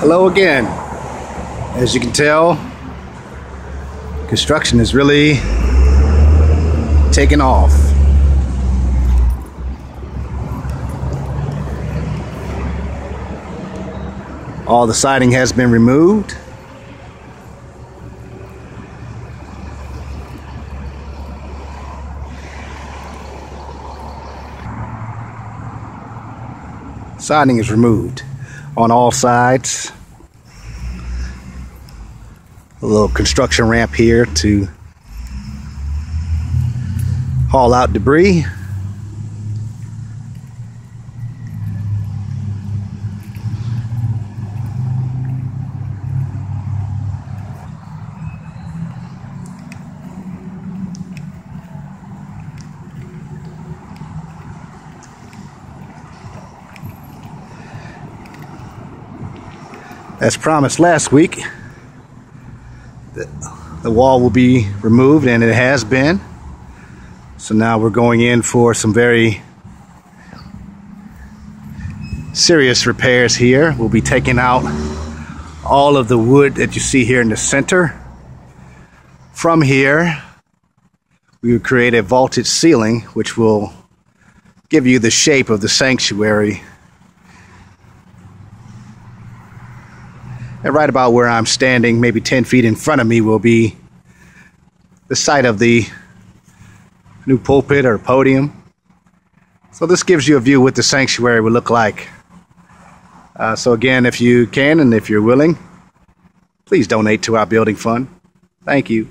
Hello again. As you can tell, construction is really taking off. All the siding has been removed. Siding is removed on all sides. A little construction ramp here to haul out debris. As promised last week, the wall will be removed, and it has been. So now we're going in for some very serious repairs here. We'll be taking out all of the wood that you see here in the center. From here, we will create a vaulted ceiling, which will give you the shape of the sanctuary. And right about where I'm standing, maybe 10 feet in front of me, will be the site of the new pulpit or podium. So this gives you a view what the sanctuary will look like. So again, if you can and if you're willing, please donate to our building fund. Thank you.